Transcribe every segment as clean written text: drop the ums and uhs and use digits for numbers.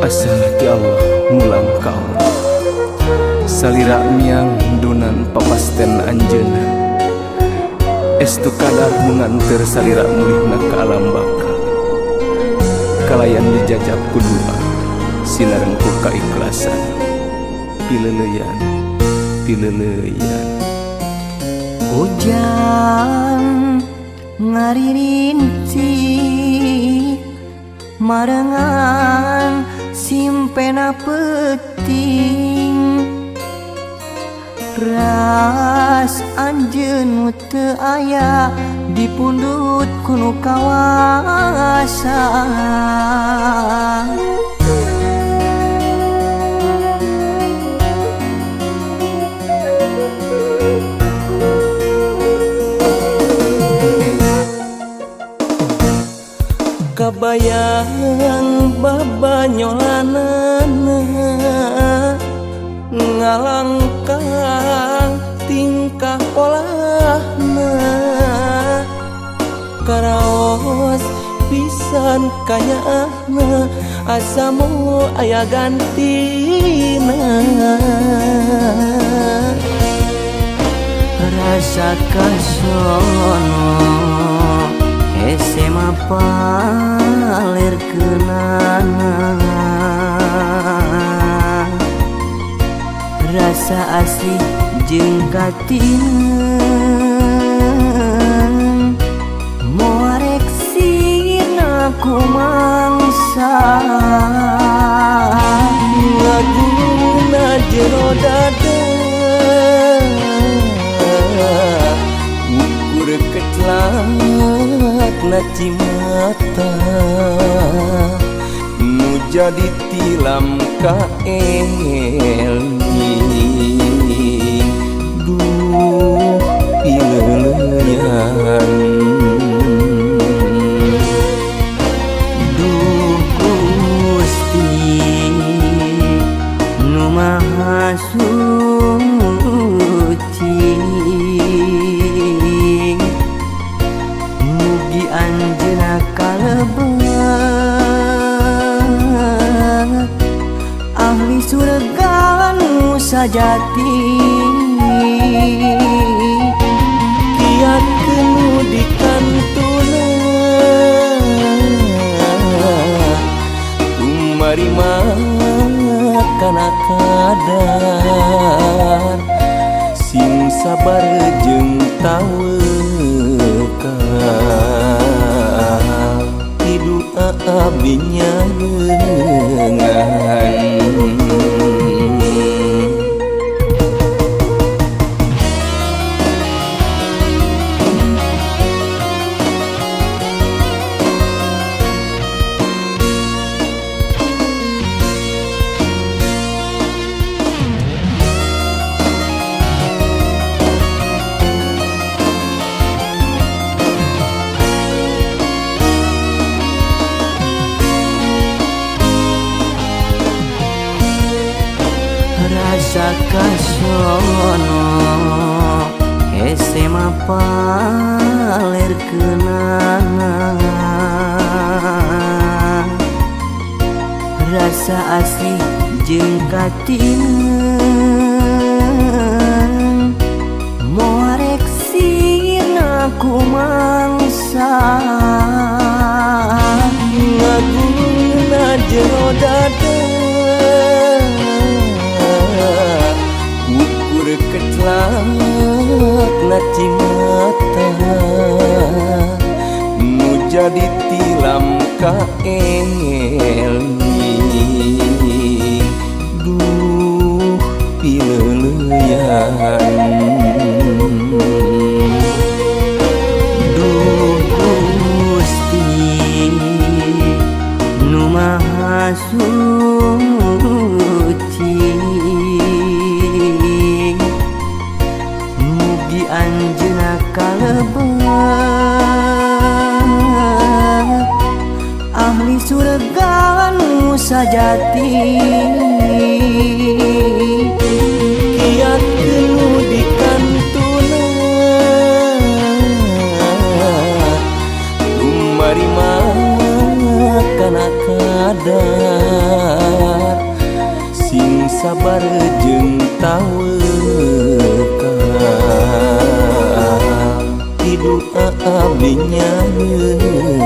Asal ti Allah mulang ka Allah. Salira miang dunan papasten anjeunna. Estu kadar nganteur salira mulihna ka alam baka. Kalayan dijajab kudua sinareng ku kaikhlasan. Pileleyan, pileleyan. Hujan ngaririntik marengan simpena peting. Ras anjeun teu aya di pundut kuno kawasa. Kabayang babanyolanana ngalangkang tingkah polahna. Karaos pisan kanyaahna asamu aya gantina. Rasa kasono hese mapaler kenana. Rasa asli jeung katingan moarek sirna ku mangsa. Laguna jero dada ukur ketlat na cimata. Nu jadi tilam ka Eli. Duh pileleyan. Duh Gusti nu maha suci. Mugi anjeunna kalebet ahli surga nu sajati. Kiatkeun nu dikantuna kumari kana kadar. Sing sabar jeung tawakal hidup abdi nyarengan. Rasa kasono hese mapaler kenana. Rasa asli jeung katingan moarek sirna ku mangsa. Laguna jero dada ukur ketlat na cimata. Nu jadi tilam ka Eli. Duh pileleyan. Duh Gusti nu maha suci. Mugi anjeunna kalebet ahli surga nu sajati. Kiatkeun nu dikantuna kumari kana kadar. sabar jeung taweka hidup abdi nyarengan.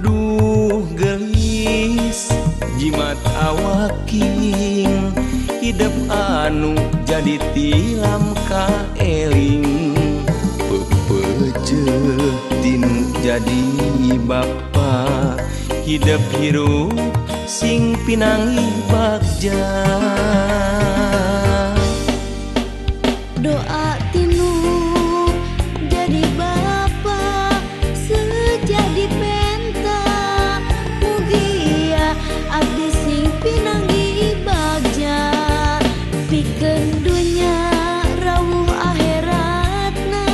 Duh gelis jimat awaking hidup anu jadi tilam ka eling pepeje tinu jadi bapa hidup hirup sing pinangi bagja Doa tinu jadi bapa sejadi penta mugia abdi sing pinanggi bagja pikeun dunya rawuh akhiratna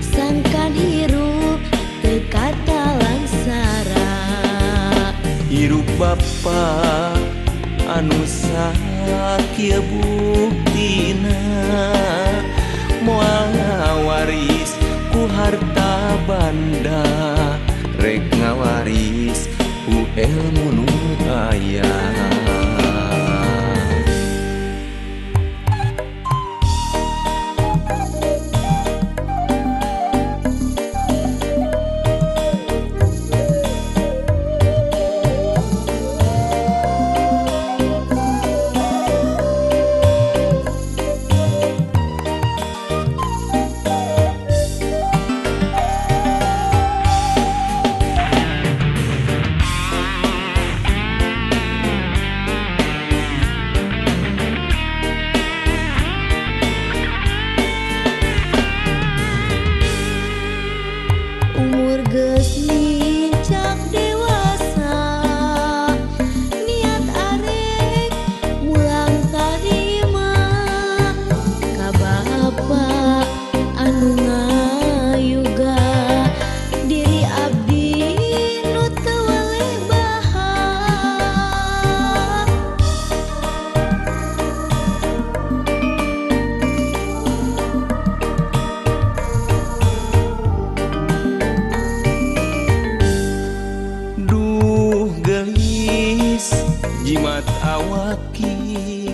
sangkan hirup teu kata langsara hirup bapa anu sakieu buktina moal ngawaris ku harta banda rek ngawaris ku ilmu nu aya. Umur geus mincak dewasa niat arek mulang tarima ka bapa anu ngayuga diri abdi nu teu walebaha Duh gelis jimat awaking